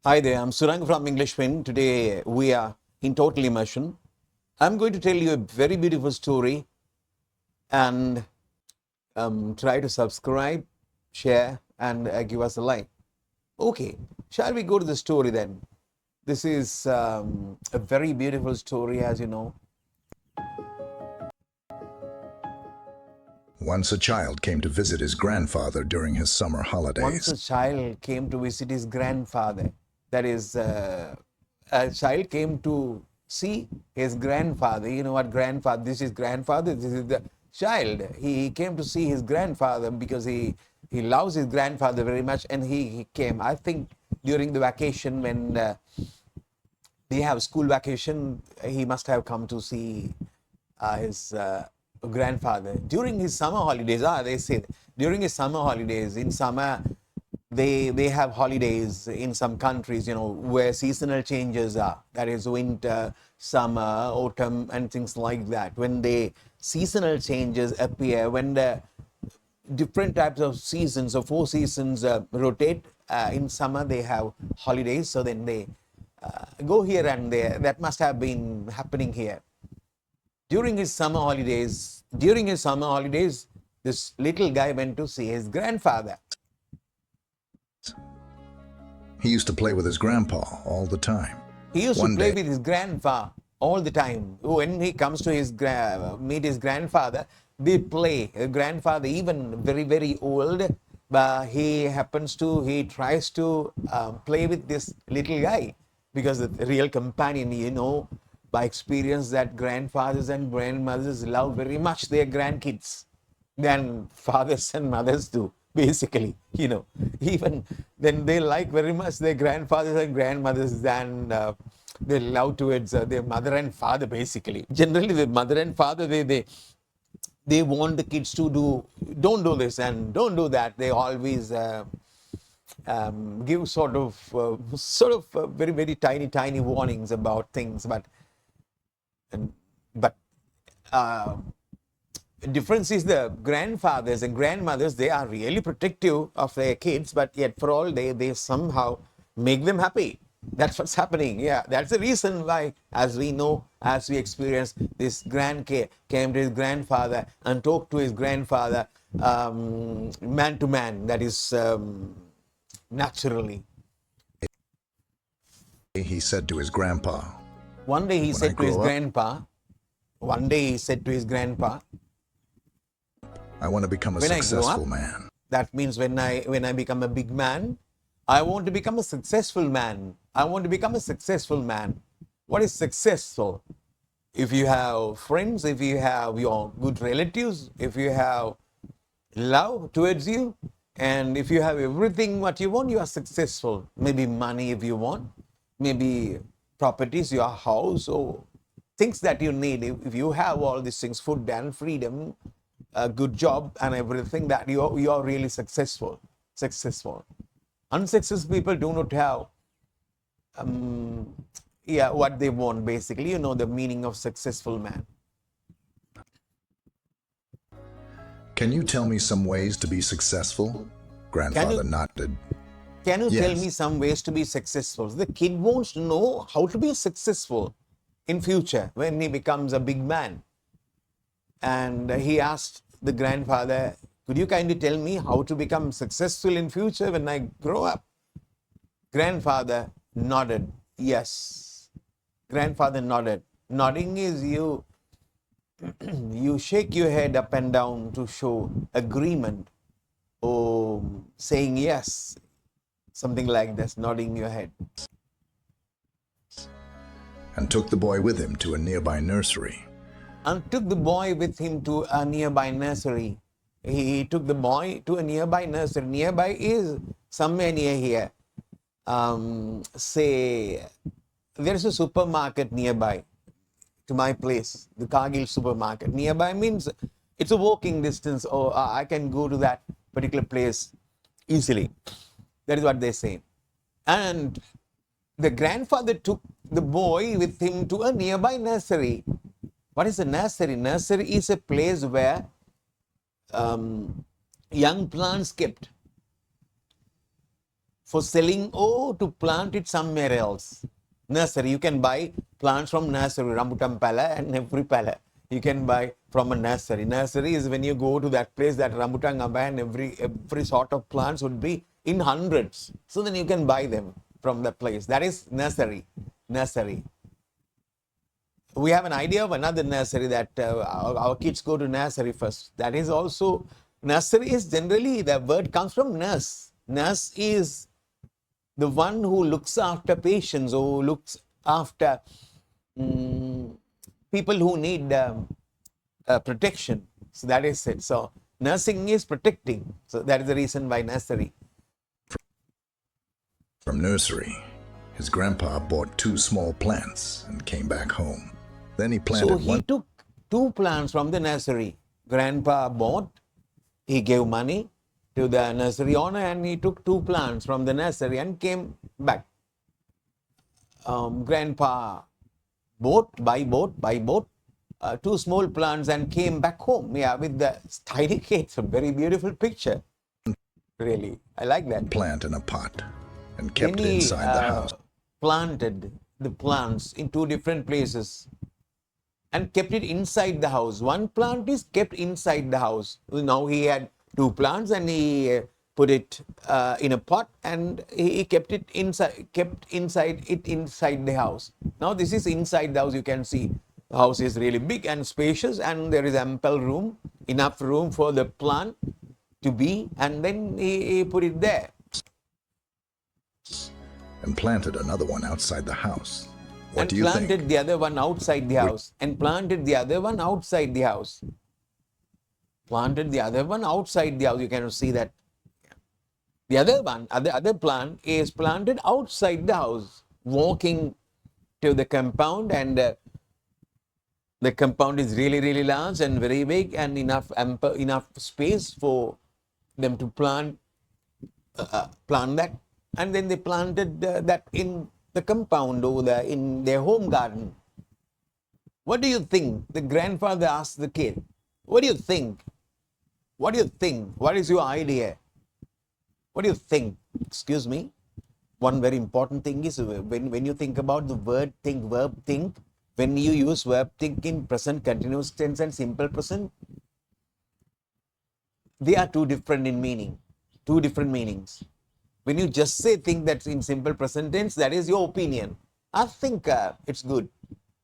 Hi there, I'm Surang from English Win. Today we are in total immersion. I'm going to tell you a very beautiful story and try to subscribe, share, and give us a like. Okay, shall we go to the story then? This is a very beautiful story, as you know. Once a child came to visit his grandfather during his summer Once holidays. a child came to visit his grandfather. That is, a child came to see his grandfather. You know what grandfather, this is grandfather, this is the child. He came to see his grandfather because he loves his grandfather very much, and he came, I think, during the vacation when they have school vacation, he must have come to see his grandfather during his summer holidays. They say during his summer holidays, in summer they have holidays in some countries, you know, where seasonal changes are. That is winter, summer, autumn, and things like that. When the seasonal changes appear, when the different types of seasons, so 4 seasons rotate. In summer they have holidays, so then they go here and there. That must have been happening here. During his summer holidays, this little guy went to see his grandfather. He used to play with his grandpa all the time. He used to One play day, with his grandpa all the time. When he comes to meet his grandfather, they play. His grandfather, even very, very old, but he tries to play with this little guy because the real companion, you know, by experience that grandfathers and grandmothers love very much their grandkids than fathers and mothers do, basically. You know, even then they like very much their grandfathers and grandmothers than they love towards their mother and father, basically. Generally, the mother and father, they want the kids to don't do this and don't do that. They always give sort of very, very tiny warnings about things, but uh, difference is the grandfathers and grandmothers, they are really protective of their kids, but yet for all they somehow make them happy. That's what's happening. Yeah, that's the reason why, as we know, as we experience, this came to his grandfather and talked to his grandfather man to man, that is naturally. he said to his grandpa, One day he "When I said to his grow up, grandpa, one day he said to his grandpa, I want to become a when I grow successful up, man." that means when I become a big man, I want to become a successful man. I want to become a successful man. What is successful? If you have friends, if you have your good relatives, if you have love towards you, and if you have everything what you want, you are successful. Maybe money if you want, maybe properties, your house, or things that you need. If you have all these things, food and freedom, a good job and everything, that you are really successful. Unsuccessful people do not have what they want, basically. You know the meaning of successful man. Can you tell me some ways to be successful? Grandfather nodded. Can you tell Yes. me some ways to be successful? The kid wants to know how to be successful in future when he becomes a big man. And he asked the grandfather, could you kindly tell me how to become successful in future when I grow up? Grandfather nodded, yes. Grandfather nodded. Nodding is you shake your head up and down to show agreement, or saying yes, something like this, nodding your head. And took the boy with him to a nearby nursery. And took the boy with him to a nearby nursery. He took the boy to a nearby nursery. Nearby is somewhere near here. Say, there's a supermarket nearby to my place, the Cargill supermarket. Nearby means it's a walking distance, or I can go to that particular place easily. That is what they say. And the grandfather took the boy with him to a nearby nursery. What is a nursery? Nursery is a place where young plants kept. for selling or to plant it somewhere else. Nursery, you can buy plants from nursery, rambutan pala and every pala. You can buy from a nursery. Nursery is when you go to that place, that rambutan aba and every sort of plants would be in hundreds. So then you can buy them from that place. That is nursery. Nursery. We have an idea of another nursery that our kids go to nursery first. That is also, nursery is generally, the word comes from nurse. Nurse is the one who looks after patients or looks after people who need protection. So that is it. So nursing is protecting. So that is the reason why nursery. From nursery, his grandpa bought 2 small plants and came back home. Then he So planted he took 2 plants from the nursery. Grandpa bought, he gave money to the nursery owner and he took 2 plants from the nursery and came back. Grandpa by boat, 2 small plants and came back home. Yeah, with the tiny kids. A very beautiful picture. Really, I like that. plant in a pot and Then kept it he inside the house. planted the plants in 2 different places and kept it inside the house. One plant is kept inside the house. Now he had 2 plants and he put it in a pot and he kept it inside, inside the house. Now this is inside the house. You can see the house is really big and spacious and there is ample room, enough room for the plant to be, and then he put it there. And planted another one outside the house. What And do you planted think? the other one outside the house. And planted the other one outside the house. Planted the other one outside the house. You can see that. The other one, other plant is planted outside the house, walking to the compound, and the compound is really, really large and very big and enough space for them to plant that. And then they planted that in the compound over there in their home garden. What do you think? The grandfather asked the kid, what do you think? What do you think? What is your idea? What do you think? Excuse me. One very important thing is when you think about the word think, verb think, when you use verb think in present continuous tense and simple present, they are 2 different in meaning, 2 different meanings. When you just say think, that's in simple present tense, that is your opinion. I think it's good.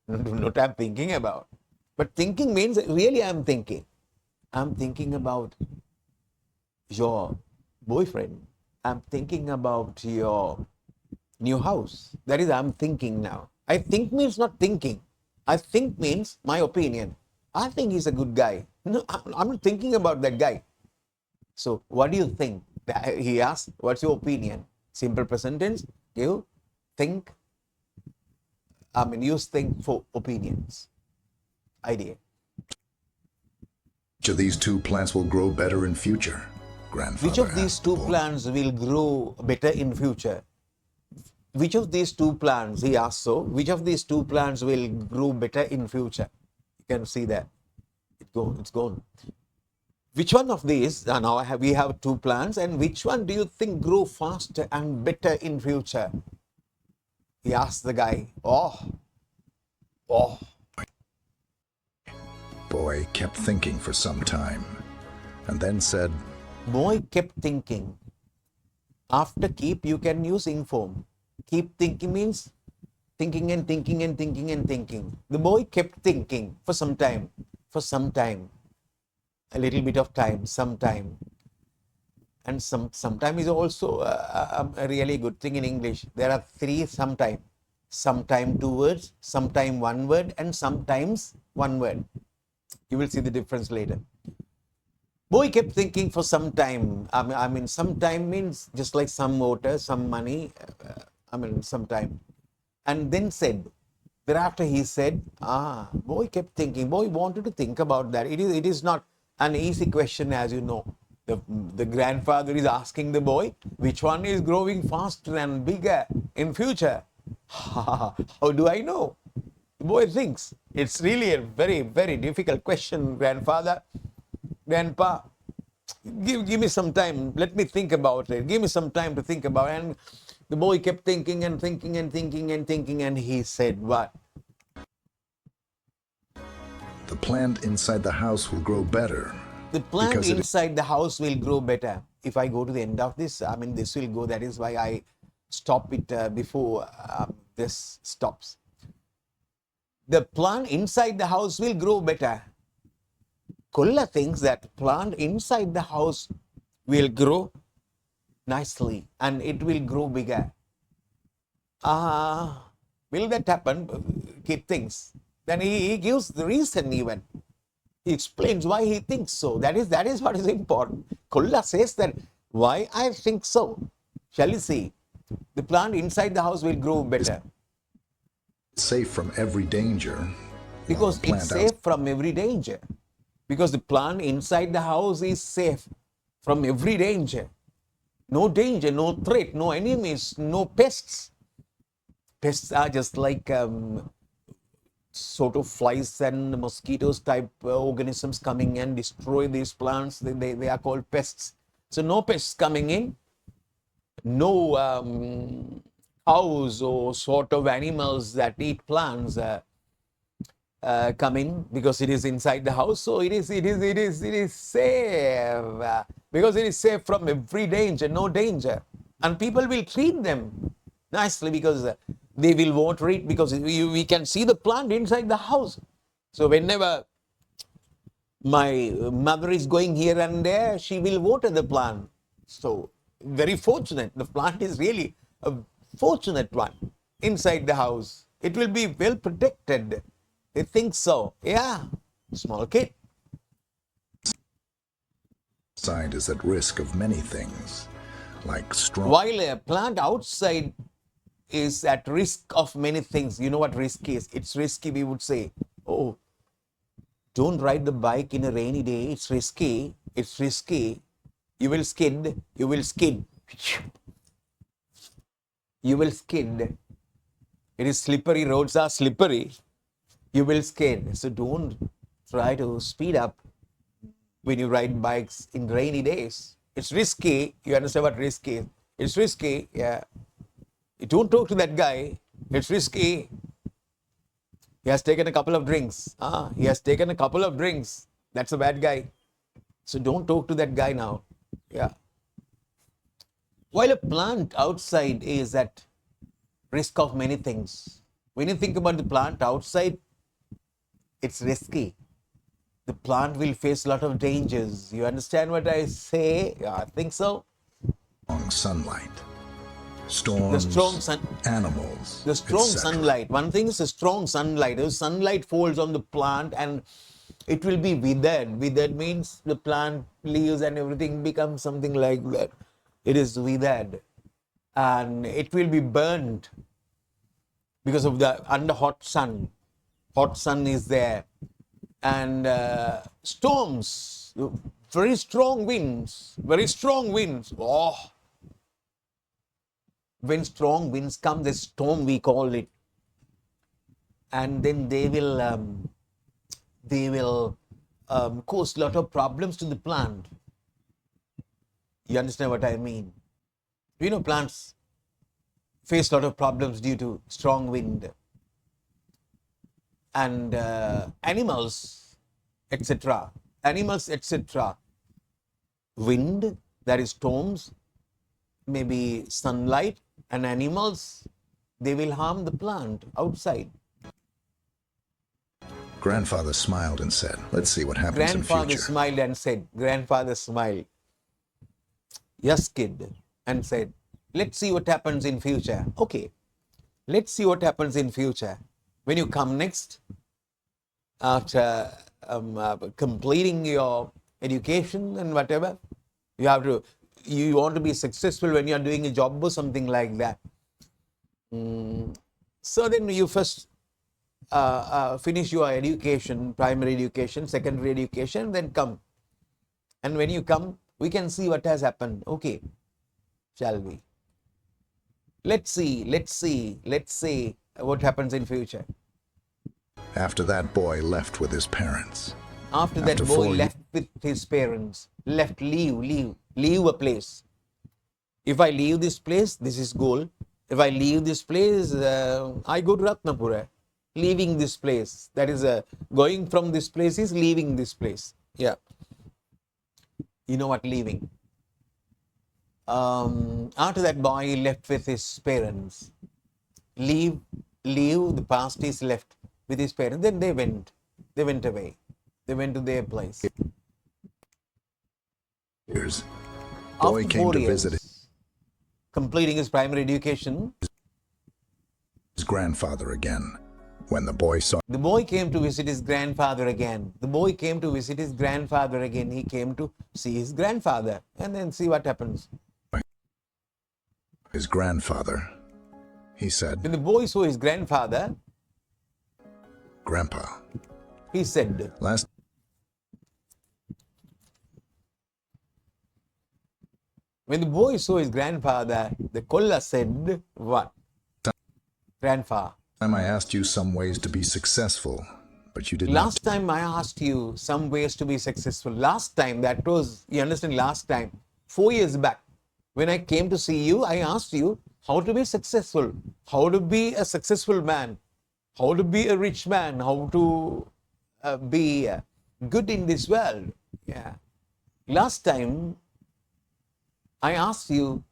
Not I'm thinking about. But thinking means really I'm thinking. I'm thinking about your boyfriend. I'm thinking about your new house. That is, I'm thinking now. I think means not thinking. I think means my opinion. I think he's a good guy. No, I'm not thinking about that guy. So, what do you think? He asked, what's your opinion? Simple present tense, you think, use think for opinions. Idea. Which of these 2 plants will grow better in future? Grandfather Which of these asked 2 the boy. plants will grow better in future? Which of these 2 plants, he asked so, which of these 2 plants will grow better in future? You can see that. It's gone. Which one of these, now we have 2 plants, and which one do you think grow faster and better in future? He asked the guy. Oh. Boy kept thinking for some time and then said, Boy kept thinking. After keep, you can use inform. Keep thinking means thinking and thinking and thinking and thinking. The boy kept thinking for some time. A little bit of time, sometime. And sometime is also a really good thing in English. There are 3 sometime. Sometime 2 words, sometime 1 word, and sometimes 1 word. You will see the difference later. Boy kept thinking for some time. Some time means just like some water, some money. Some time. And then said, thereafter he said, boy kept thinking. Boy wanted to think about that. It is not an easy question, as you know. The grandfather is asking the boy, which one is growing faster and bigger in future? How do I know? The boy thinks. It's really a very, very difficult question, grandfather, grandpa. Give me some time. Let me think about it. Give me some time to think about it. And the boy kept thinking and thinking and thinking and thinking, and he said, what? The plant inside the house will grow better. The plant Because it- inside the house will grow better. If I go to the end of this, I mean, this will go. That is why I stop it before this stops. The plant inside the house will grow better. Kolla thinks that plant inside the house will grow nicely and it will grow bigger. Will that happen? Kid thinks. Then he gives the reason even. He explains why he thinks so. That is what is important. Kolla says that why I think so. Shall we see? The plant inside the house will grow better. safe from every danger. Because Plant it's safe from every danger. Because the plant inside the house is safe from every danger. No danger, no threat, no enemies, no pests. Pests are just like sort of flies and mosquitoes type organisms coming and destroy these plants. They are called pests. So no pests coming in, no cows or sort of animals that eat plants come in, because it is inside the house. So it is safe because it is safe from every danger, no danger, and people will treat them nicely because they will water it, because we can see the plant inside the house. So whenever my mother is going here and there, she will water the plant. So very fortunate. The plant is really a fortunate one inside the house. It will be well protected. They think so. Yeah, small kid. Outside is at risk of many things, like strong. While a plant outside is at risk of many things. You know what risk is? It's risky, we would say. Oh, don't ride the bike in a rainy day. It's risky. It's risky. You will skid. You will skid. You will skid. It is slippery. Roads are slippery. You will skid. So don't try to speed up when you ride bikes in rainy days. It's risky. You understand what risk is? It's risky. Yeah. You don't talk to that guy. It's risky. He has taken a couple of drinks. He has taken a couple of drinks. That's a bad guy. So don't talk to that guy now. Yeah. While a plant outside is at risk of many things. When you think about the plant outside, it's risky. The plant will face a lot of dangers. You understand what I say? Yeah, I think so. Sunlight, storms, The strong sun, animals, the strong etc. sunlight. One thing is the strong sunlight. If sunlight falls on the plant and it will be withered. Withered means the plant leaves and everything becomes something like that. It is withered and it will be burned because of the under hot sun. Hot sun is there. And storms, very strong winds, very strong winds. Oh, when strong winds come, the storm we call it, and then they will cause a lot of problems to the plant. You understand what I mean? You know, plants face a lot of problems due to strong wind. And animals, etc. Animals, etc. Wind, that is storms, maybe sunlight, and animals, they will harm the plant outside. Grandfather smiled and said, "Let's see what happens in Grandfather future." smiled and said, grandfather smiled. Yes, kid, and said, let's see what happens in future. Okay, let's see what happens in future. When you come next, after completing your education and whatever, you want to be successful when you are doing a job or something like that. So then you first finish your education, primary education, secondary education, then come. And when you come, we can see what has happened. Okay, shall we? Let's see what happens in future. After that boy left with his parents. After that boy left with his parents, leave a place. If I leave this place, this is goal. If I leave this place, I go to Ratnapura. Leaving this place, that is going from this place is leaving this place. Yeah. You know what, leaving. After that, boy left with his parents. Leave, the past is left with his parents. Then they went away. They went to their place. Years. Boy After came 4 to years, visit completing his primary education, his grandfather again. When the boy saw the boy came to visit his grandfather again. The boy came to visit his grandfather again. He came to see his grandfather and then see what happens. his grandfather, he said, When the boy saw his grandfather, Grandpa, he said, last when the boy saw his grandfather, the Kolla said, what? Grandpa, time I asked you some ways to be successful, but you did not last time I asked you some ways to be successful. Last time, that was, you understand, last time, 4 years back, when I came to see you, I asked you how to be successful, how to be a successful man, how to be a rich man, how to be good in this world. Yeah. Last time, I asked you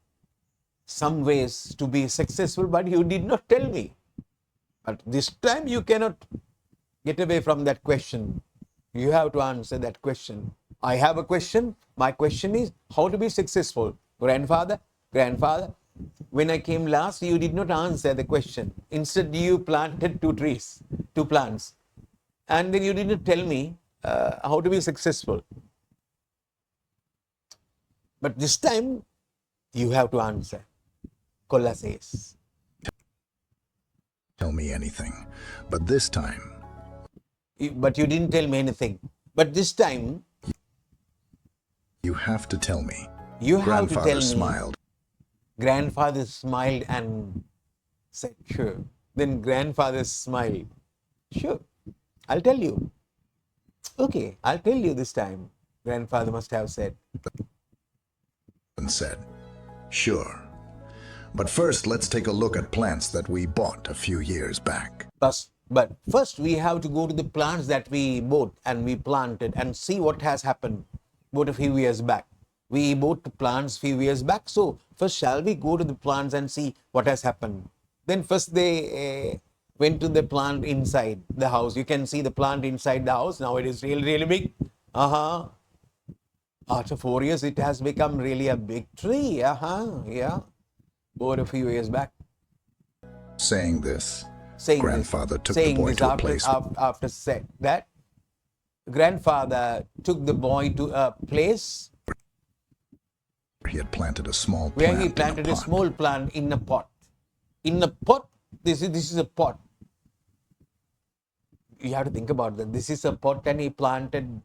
some ways to be successful, but you did not tell me. But this time you cannot get away from that question. You have to answer that question. I have a question. My question is how to be successful. Grandfather, when I came last, you did not answer the question. Instead, you planted 2 plants. And then you did not tell me how to be successful. But this time, you have to answer. Kolla says. tell me anything, but this time But you didn't tell me anything. But this time, you have to tell me. you have to Grandfather tell me. smiled. Grandfather smiled and said, sure. Then grandfather smiled. Sure, I'll tell you. Okay, I'll tell you this time. Grandfather must have said. And said, sure. But first, let's take a look at plants that we bought a few years back. But first we have to go to the plants that we bought and we planted and see what has happened. Bought a few years back. We bought plants few years back. So first shall we go to the plants and see what has happened. Then first they went to the plant inside the house. You can see the plant inside the house. Now it is really, really big. After 4 years, it has become really a big tree. Yeah. Bought a few years back. Saying this, Saying grandfather this, took saying the boy this to a after, place after said that, grandfather took the boy to a place where he had planted a small plant where he planted in a small plant in a pot. In a pot, this is a pot. You have to think about that. This is a pot and he planted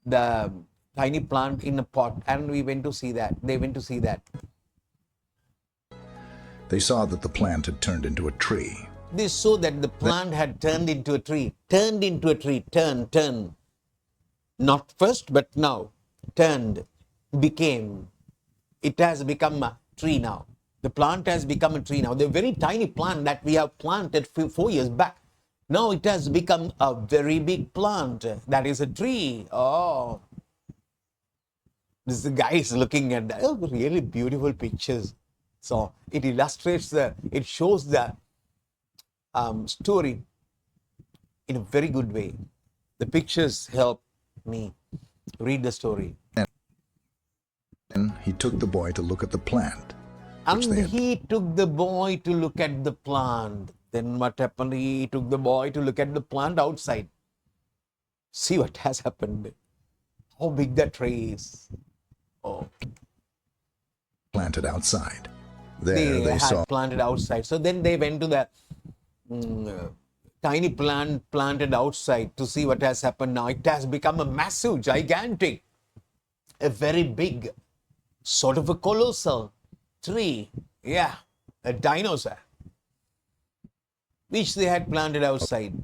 the tiny plant in a pot and we went to see that. They went to see that. They saw that the plant had turned into a tree. They saw that the plant had turned into a tree. Turned into a tree. Turn. Not first, but now. Turned. Became. It has become a tree now. The plant has become a tree now. The very tiny plant that we have planted 4 years back. Now it has become a very big plant. That is a tree. Oh. This guy is looking at that. Oh, really beautiful pictures. So it illustrates it shows the story in a very good way. The pictures help me read the story. And he took the boy to look at the plant. And he took the boy to look at the plant. Then what happened? He took the boy to look at the plant outside. See what has happened. How big that tree is. Oh. Planted outside. They had saw planted outside. So then they went to the tiny plant planted outside to see what has happened now. It has become a massive, gigantic, a very big, sort of a colossal tree. Yeah, a dinosaur, which they had planted outside.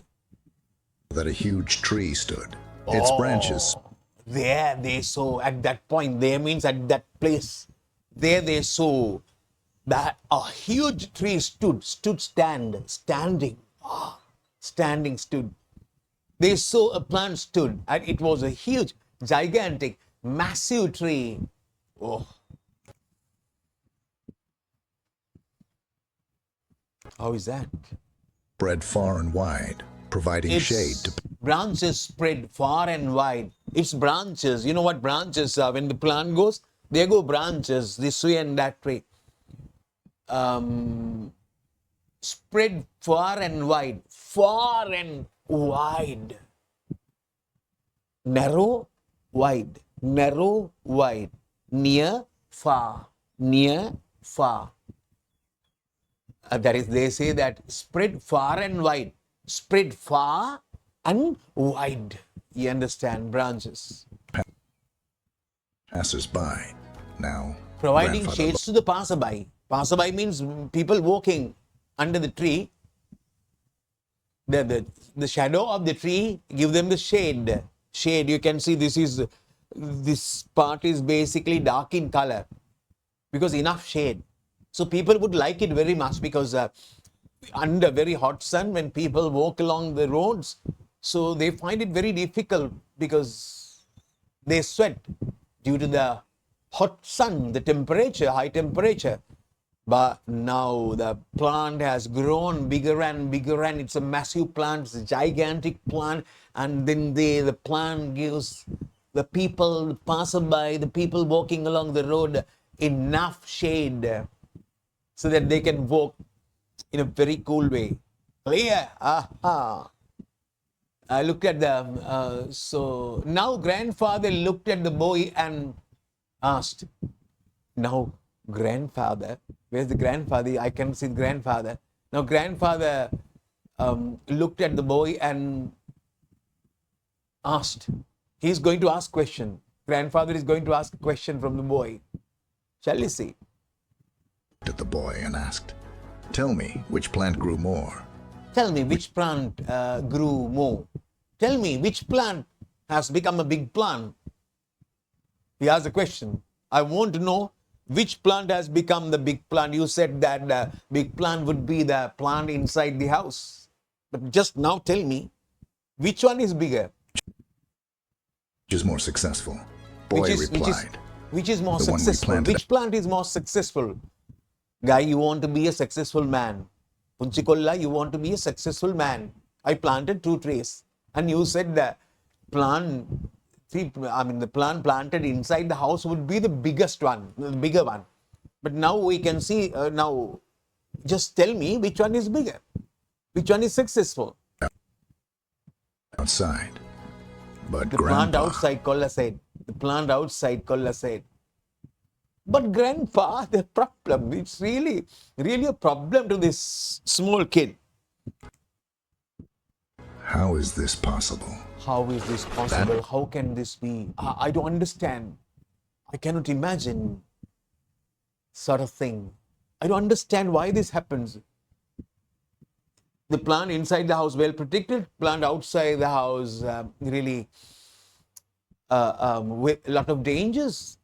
that a huge tree stood. Its branches There they saw, at that point, there means at that place, there they saw that a huge tree standing, stood. They saw a plant stood, and it was a huge, gigantic, massive tree. Oh, how is that? Spread far and wide, providing shade to Branches spread far and wide. Its branches, you know what branches are? When the plant goes, there go branches this way and that way. Spread far and wide, narrow, wide, near, far. That is, they say that spread far and wide. Spread far and wide. You understand? Branches. passers-by. Now, Providing grandfather shades to the passerby. Passerby means people walking under the tree. The shadow of the tree give them the shade. Shade, you can see this part is basically dark in color because enough shade. So people would like it very much because under very hot sun, when people walk along the roads, so they find it very difficult because they sweat due to the hot sun, the temperature, high temperature. But now the plant has grown bigger and bigger, and it's a massive plant, it's a gigantic plant, and then the plant gives the people, the passerby, the people walking along the road enough shade so that they can walk in a very cool way. Clear? Aha. I looked at the, so now grandfather looked at the boy and asked, now grandfather, where's the grandfather? I can see the grandfather. Now grandfather looked at the boy and asked, he's going to ask question. Grandfather is going to ask a question from the boy. Shall we see? at the boy and asked, "Tell me, which plant grew more?" Tell me which plant grew more. Tell me which plant has become a big plant. He asked a question. I want to know which plant has become the big plant. You said that the big plant would be the plant inside the house. But just now tell me, which one is bigger? Which is more successful? Boy replied, Which is more "The one we successful? planted." Which plant is more successful? Guy, you want to be a successful man. Punchikolla, you want to be a successful man. I planted 2 trees. And you said the plant, the plant planted inside the house would be the biggest one, the bigger one. But now we can see, now just tell me which one is bigger. Which one is successful? Outside. But The plant Grandpa, outside, Kolla said. The plant outside, Kolla said. But grandpa, the problem, it's really a problem to this small kid. how is this possible? How is this possible? How can this be? I don't understand. I cannot imagine sort of thing. I don't understand why this happens. The plant inside the house well protected, plant outside the house really with a lot of dangers.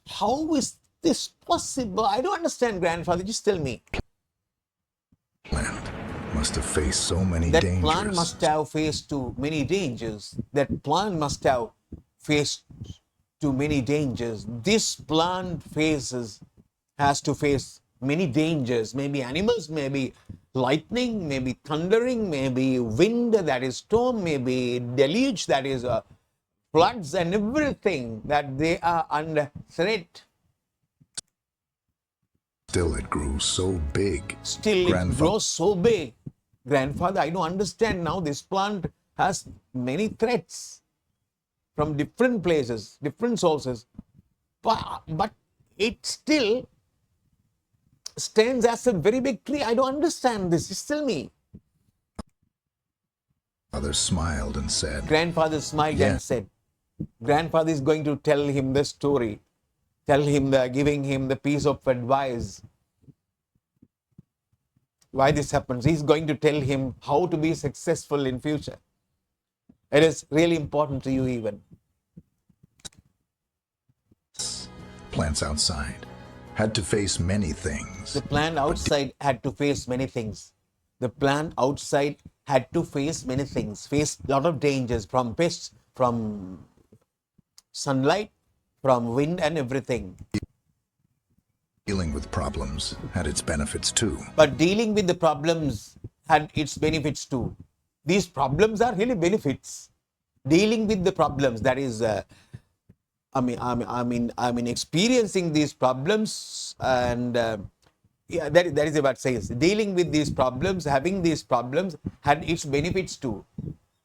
How is this possible? I don't understand, grandfather. Just tell me. Plant must have faced so many That dangers. plant must have faced too many dangers. That plant must have faced too many dangers. This plant has to face many dangers. Maybe animals, maybe lightning, maybe thundering, maybe wind, that is storm, maybe deluge, that is floods and everything, that they are under threat. Still, it grew so big. Still, it grows so big. Grandfather, I don't understand now. This plant has many threats from different places, different sources. But it still stands as a very big tree. I don't understand this. Just tell me. Father smiled and said, Grandfather smiled Yeah. and said, Grandfather is going to tell him the story, giving him the piece of advice. Why this happens? He's going to tell him how to be successful in future. It is really important to you even. Plants outside had to face many things. The plant outside had to face many things. The plant outside had to face many things, face a lot of dangers from pests, from sunlight, from wind and everything. Dealing with problems had its benefits too. But dealing with the problems had its benefits too. These problems are really benefits. Dealing with the problems, that is, experiencing these problems, and that is what it says. Dealing with these problems, having these problems, had its benefits too.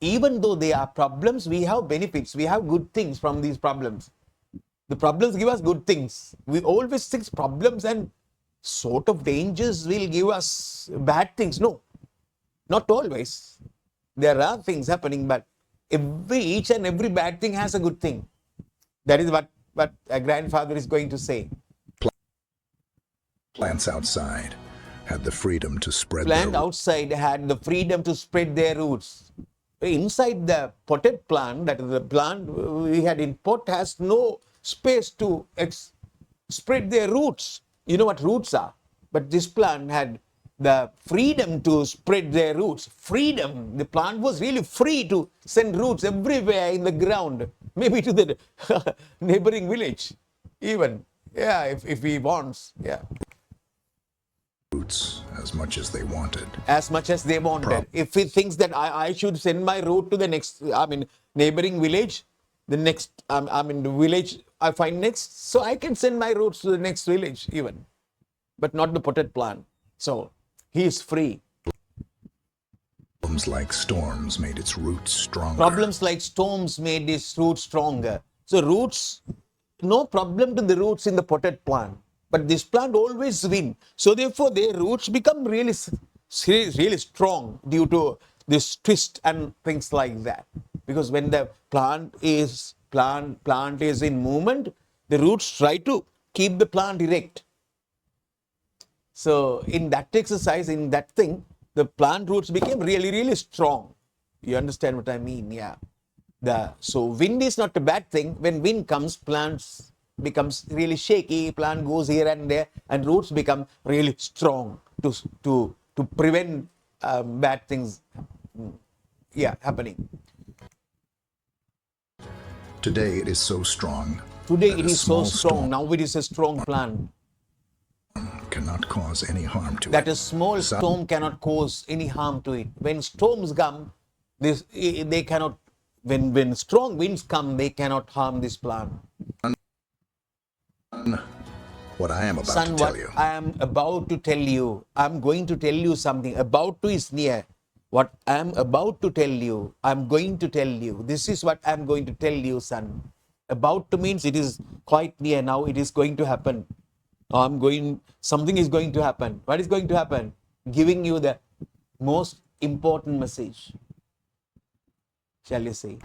Even though they are problems, we have benefits. We have good things from these problems. The problems give us good things. We always think problems and sort of dangers will give us bad things. No, not always. There are things happening, but each and every bad thing has a good thing. That is what a grandfather is going to say. Plants outside had the freedom to spread Plant their outside had the freedom to spread their roots. Inside the potted plant, that is the plant we had in pot, has no space to spread their roots. You know what roots are? But this plant had the freedom to spread their roots. Freedom. The plant was really free to send roots everywhere in the ground, maybe to the neighboring village, even. Yeah, if he wants. Yeah. roots as much as they wanted. As much as they wanted. If he thinks that I should send my route to the next, neighboring village, the next, the village I find next, so I can send my routes to the next village even, but not the potted plant. So he is free. Problems like storms made its roots stronger. Problems like storms made its roots stronger. So roots, no problem to the roots in the potted plant, but this plant always win. So therefore their roots become really strong due to this twist and things like that. Because when the plant is in movement, the roots try to keep the plant erect. So in that exercise, in that thing, the plant roots became really strong. You understand what I mean? Yeah. So wind is not a bad thing. When wind comes, plants becomes really shaky. Plant goes here and there, and roots become really strong to prevent bad things, happening. Today it is so strong. Today that it a is so small strong. Now it is a strong plant. Cannot cause any harm to That it. a small storm cannot cause any harm to it. When storms come, they cannot. When strong winds come, they cannot harm this plant. What I am about Son, to tell what you. I am about to tell you, I'm going to tell you something. About to is near. What I am about to tell you, I'm going to tell you. This is what I'm going to tell you, son. About to means it is quite near now. It is going to happen. Something is going to happen. What is going to happen? Giving you the most important message. Shall you say?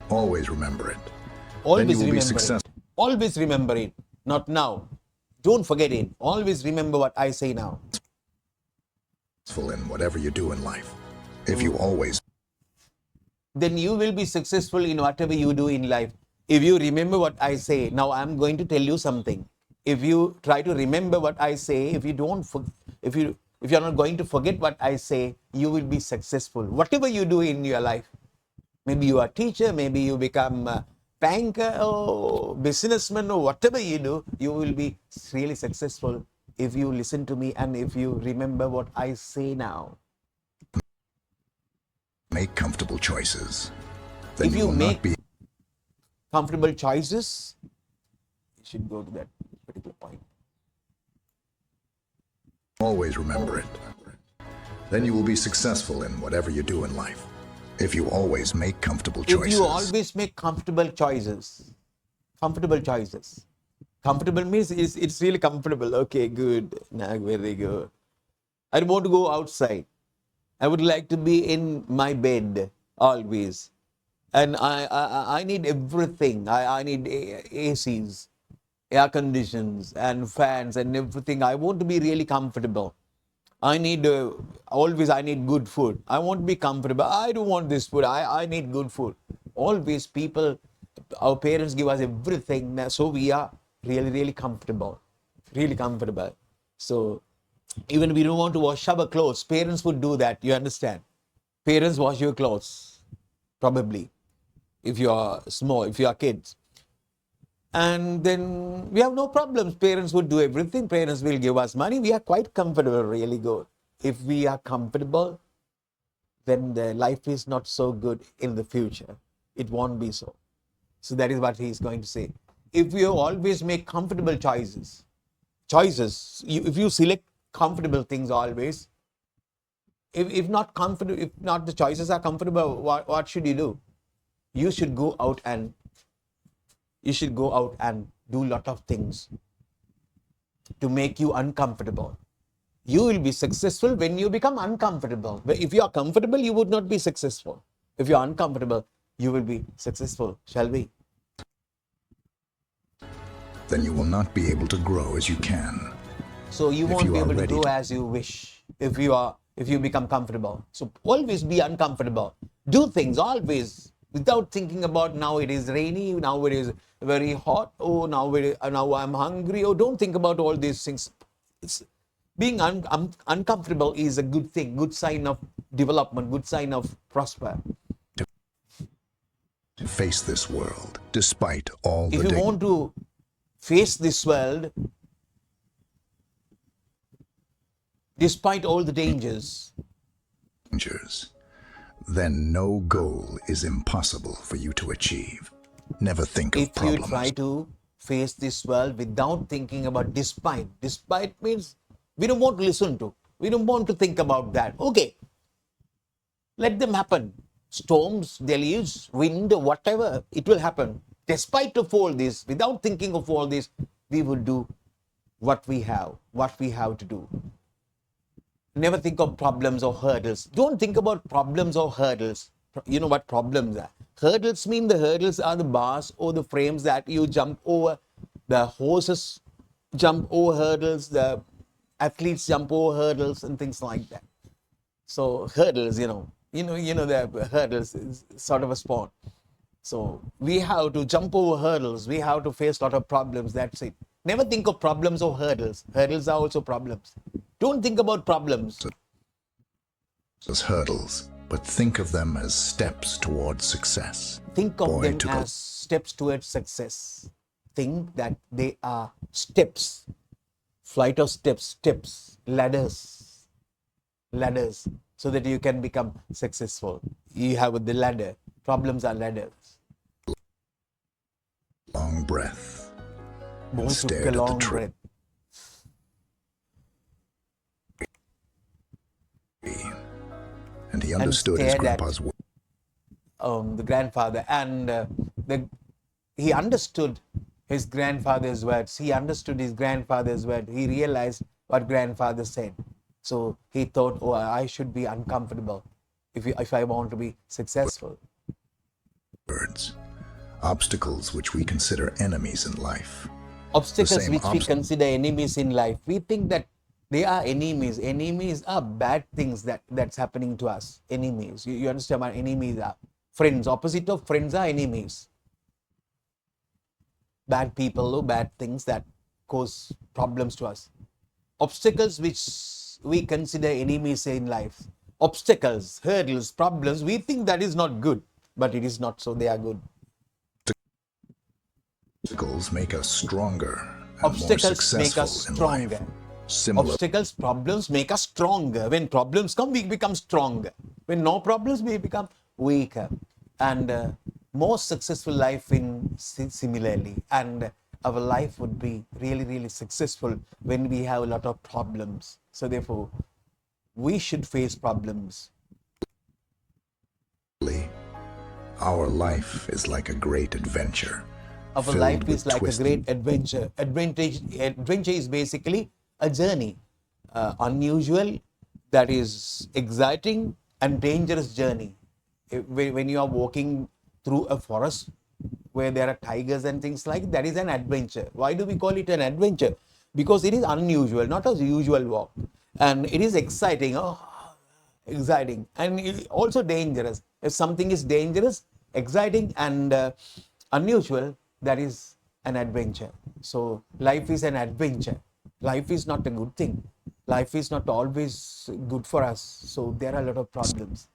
Always remember it. Always Then you will be remember successful. it. Always remember it. Not now. Don't forget it. Always remember what I say now. In whatever you do in life. If you always Then you will be successful in whatever you do in life. If you remember what I say, now I'm going to tell you something. If you try to remember what I say, if you're not going to forget what I say, you will be successful. Whatever you do in your life, maybe you are a teacher, maybe you become a banker or businessman or whatever you do, you will be really successful if you listen to me and if you remember what I say now. make comfortable choices, then If you you will make not be comfortable choices, you should go to that particular point. always remember it. Then you will be successful in whatever you do in life. If you always make comfortable If choices. you always make comfortable choices. Comfortable means it's really comfortable. Okay, good. Nah, very good. I don't want to go outside. I would like to be in my bed always. And I need everything. I need ACs, air conditions and fans and everything. I want to be really comfortable. I need good food. I want to be comfortable. I don't want this food. I need good food. Always people our parents give us everything, so we are really comfortable, really comfortable. So even we don't want to wash our clothes, parents would do that, you understand? Parents wash your clothes, probably, if you are small, if you are kids. And then we have no problems. Parents would do everything. Parents will give us money. We are quite comfortable, really good. If we are comfortable, then the life is not so good in the future. It won't be so. So that is what he is going to say. If you always make comfortable choices, if you select comfortable things always, if not comfortable, if not the choices are comfortable, what should you do? You should go out and do a lot of things to make you uncomfortable. You will be successful when you become uncomfortable. But if you are comfortable, you would not be successful. If you are uncomfortable, you will be successful. Shall we? Then you will not be able to grow as you can. So you won't be able to grow as you wish if you become comfortable. So always be uncomfortable. Do things always without thinking about now it is rainy, now it is very hot, oh now I'm hungry. Oh, don't think about all these things. Being uncomfortable is a good thing, good sign of development, good sign of prosper. To face this world, despite all If you want to face this world, despite all the dangers, then no goal is impossible for you to achieve. Never think of problems. If you try to face this world without thinking about despite means we don't want to listen to, we don't want to think about that. Okay, let them happen. Storms, deluge, wind, whatever, it will happen. Despite of all this, without thinking of all this, we will do what we have to do. Never think of problems or hurdles. Don't think about problems or hurdles. You know what problems are? Hurdles mean the hurdles are the bars or the frames that you jump over. The horses jump over hurdles, the athletes jump over hurdles and things like that. So hurdles, the hurdles is sort of a sport. So we have to jump over hurdles. We have to face a lot of problems. That's it. Never think of problems or hurdles. Hurdles are also problems. Don't think about problems as hurdles, but think of them as steps towards success. Think of them as steps towards success. Think that they are steps, flight of steps, ladders, so that you can become successful. You have the ladder. Problems are ladders. Long breath. Boy took a long breath. And he understood his grandpa's words. The grandfather, and he understood his grandfather's words. He understood his grandfather's word. He realized what grandfather said. So he thought, oh, I should be uncomfortable if I want to be successful. Words. Obstacles which we consider enemies in life. Obstacles which we consider enemies in life. We think that they are enemies. Enemies are bad things that's happening to us. Enemies. You understand what enemies are? Friends. Opposite of friends are enemies. Bad people or bad things that cause problems to us. Obstacles which we consider enemies in life. Obstacles, hurdles, problems, we think that is not good, but it is not so. They are good. Obstacles make us stronger. Obstacles make us stronger. Obstacles, problems make us stronger. When problems come, we become stronger. When no problems, we become weaker. And more successful life similarly. And our life would be really successful when we have a lot of problems. So therefore, we should face problems. Our life is like a great adventure. Our life is like a great adventure. Adventure is basically a journey. Unusual, that is exciting and dangerous journey. When you are walking through a forest where there are tigers and things like that is an adventure. Why do we call it an adventure? Because it is unusual, not a usual walk. And it is exciting, exciting. And also dangerous. If something is dangerous, exciting and unusual, that is an adventure. So life is an adventure. Life is not a good thing. Life is not always good for us. So there are a lot of problems.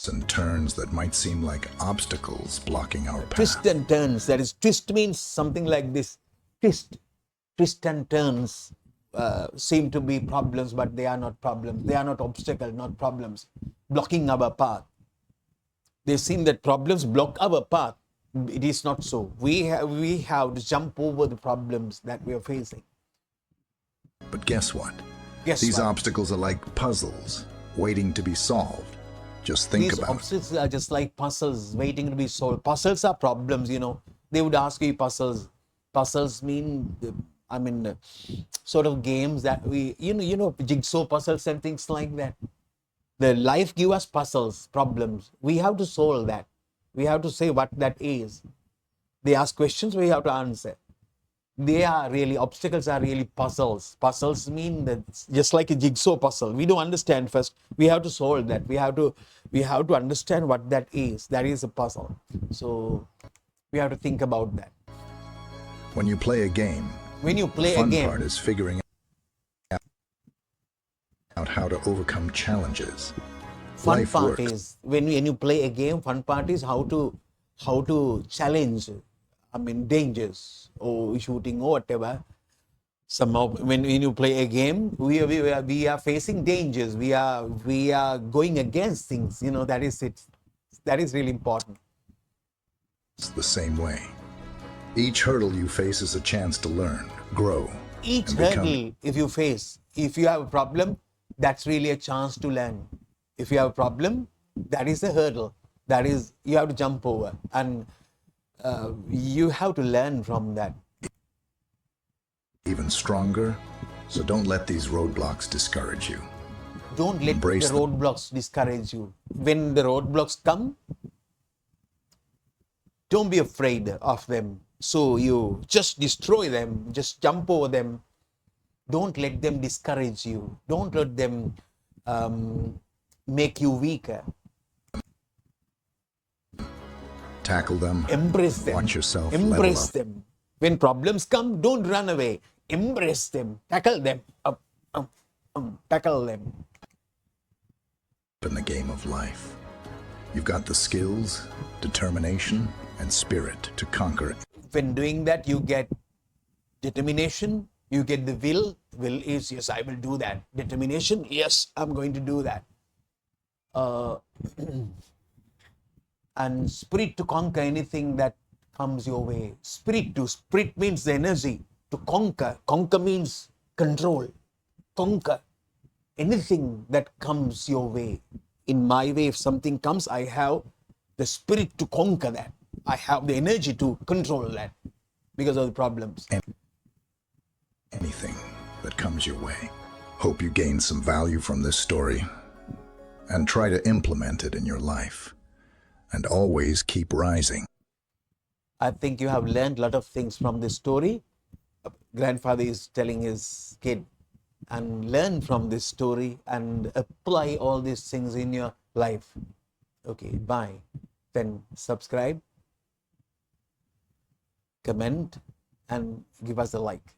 And turns that might seem like obstacles blocking our Twists path. and turns. That is, twist means something like this. Twist and turns seem to be problems, but they are not problems. They are not obstacles, not problems, blocking our path. They seem that problems block our path. It is not so. We have to jump over the problems that we are facing. But guess what? Guess These what? obstacles are like puzzles waiting to be solved. Just think These about it. obstacles are just like puzzles waiting to be solved. Puzzles are problems, you know. They would ask you puzzles. Puzzles mean, sort of games that we, jigsaw puzzles and things like that. The life give us puzzles, problems. We have to solve that. We have to say what that is. They ask questions, we have to answer. They are really, obstacles are really puzzles. Puzzles mean that it's just like a jigsaw puzzle. We don't understand first. We have to solve that. We have to understand what that is. That is a puzzle. So we have to think about that. When you play a game, When you the play a fun game, part is figuring out how to overcome challenges. fun Life part works. is when you play a game, fun part is how to challenge, dangers or shooting or whatever. Somehow when you play a game, we are facing dangers. We are going against things. That is it. That is really important. It's the same way. Each hurdle you face is a chance to learn, grow, Each and become hurdle, if you have a problem, that's really a chance to learn. If you have a problem, that is a hurdle. That is, you have to jump over, and you have to learn from that. even stronger. So don't let these roadblocks discourage you. Don't let Embrace the them. roadblocks discourage you. When the roadblocks come, don't be afraid of them. So you just destroy them, just jump over them. Don't let them discourage you. Don't let them make you weaker. Tackle them. Embrace them. Watch yourself level Embrace up. them. When problems come, don't run away. Embrace them. Tackle them. Tackle them. In the game of life, you've got the skills, determination, and spirit to conquer. When doing that, you get determination, you get the will. Will is, yes, I will do that. Determination, yes, I'm going to do that. And spirit to conquer anything that comes your way. Spirit means the energy to conquer. Conquer means control. Conquer anything that comes your way. In my way, if something comes, I have the spirit to conquer that. I have the energy to control that because of the problems. Anything that comes your way. Hope you gain some value from this story and try to implement it in your life. And always keep rising. I think you have learned a lot of things from this story. Grandfather is telling his kid, and learn from this story and apply all these things in your life. Okay, bye. Then subscribe, comment, and give us a like.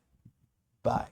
Bye.